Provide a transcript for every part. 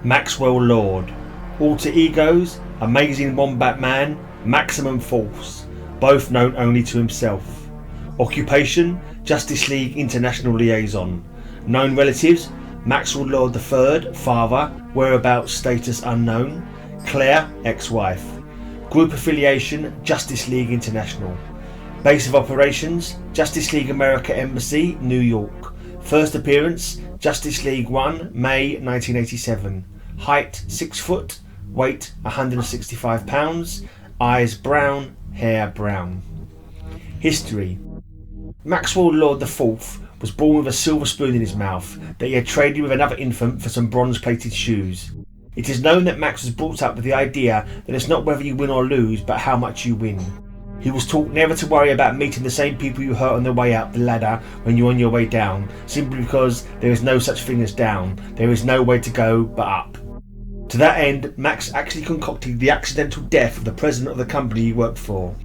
Maxwell Lord. Alter egos, Amazing Wombat Man, Maximum Force, both known only to himself. Occupation, Justice League International Liaison. Known relatives, Maxwell Lord III, father, whereabouts status unknown. Claire, ex-wife. Group affiliation, Justice League International. Base of operations, Justice League America Embassy, New York. First appearance, Justice League 1, May 1987. Height 6 foot, weight 165 pounds, eyes brown, hair brown. History. Maxwell Lord IV was born with a silver spoon in his mouth that he had traded with another infant for some bronze-plated shoes. It is known that Max was brought up with the idea that it's not whether you win or lose, but how much you win. He was taught never to worry about meeting the same people you hurt on the way up the ladder when you're on your way down, simply because there is no such thing as down. There is no way to go but up. To that end, Max actually concocted the accidental death of the president of the company he worked for.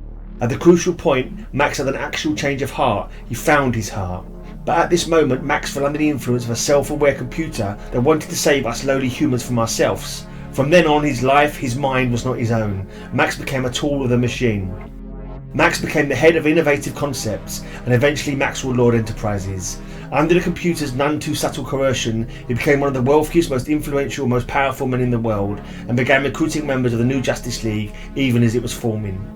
At the crucial point, Max had an actual change of heart. He found his heart. But at this moment, Max fell under the influence of a self-aware computer that wanted to save us lowly humans from ourselves. From then on, his life, his mind was not his own. Max became a tool of the machine. Max became the head of innovative concepts and eventually Maxwell Lord Enterprises. Under the computer's none too subtle coercion, he became one of the wealthiest, most influential, most powerful men in the world and began recruiting members of the new Justice League even as it was forming.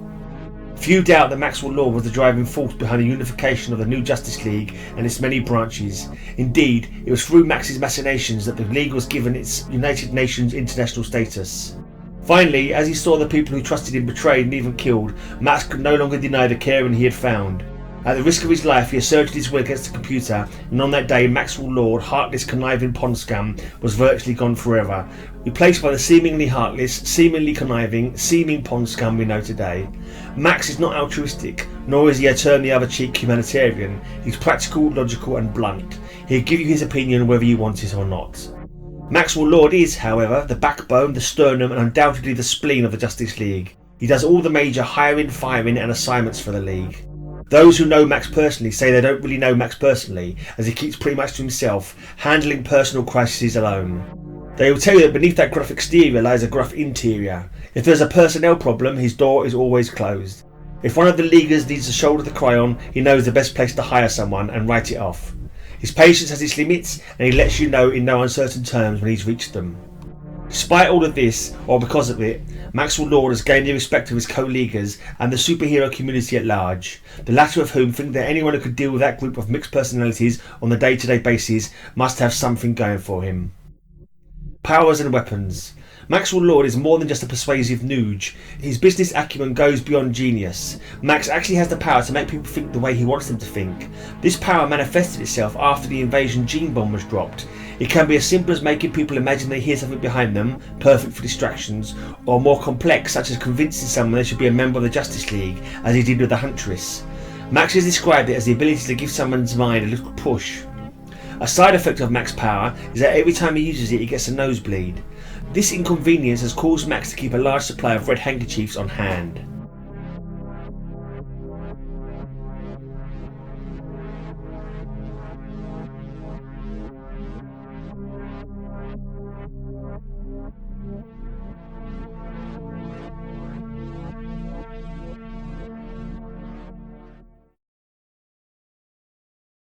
Few doubt that Maxwell Lord was the driving force behind the unification of the new Justice League and its many branches. Indeed, it was through Max's machinations that the League was given its United Nations international status. Finally, as he saw the people who trusted him betrayed and even killed, Max could no longer deny the caring he had found. At the risk of his life, he asserted his will against the computer, and on that day, Maxwell Lord, heartless, conniving pond scum, was virtually gone forever, replaced by the seemingly heartless, seemingly conniving, seeming pond scum we know today. Max is not altruistic, nor is he a turn the other cheek humanitarian. He's practical, logical, and blunt. He'll give you his opinion whether you want it or not. Maxwell Lord is, however, the backbone, the sternum, and undoubtedly the spleen of the Justice League. He does all the major hiring, firing, and assignments for the League. Those who know Max personally say they don't really know Max personally, as he keeps pretty much to himself, handling personal crises alone. They will tell you that beneath that gruff exterior lies a gruff interior. If there's a personnel problem, his door is always closed. If one of the Leaguers needs a shoulder to cry on, he knows the best place to hire someone and write it off. His patience has its limits, and he lets you know in no uncertain terms when he's reached them. Despite all of this, or because of it, Maxwell Lord has gained the respect of his co-leaguers and the superhero community at large, the latter of whom think that anyone who could deal with that group of mixed personalities on a day-to-day basis must have something going for him. Powers and weapons. Maxwell Lord is more than just a persuasive nooge. His business acumen goes beyond genius. Max actually has the power to make people think the way he wants them to think. This power manifested itself after the invasion gene bomb was dropped. It can be as simple as making people imagine they hear something behind them, perfect for distractions, or more complex, such as convincing someone they should be a member of the Justice League, as he did with the Huntress. Max has described it as the ability to give someone's mind a little push. A side effect of Max's power is that every time he uses it, he gets a nosebleed. This inconvenience has caused Max to keep a large supply of red handkerchiefs on hand.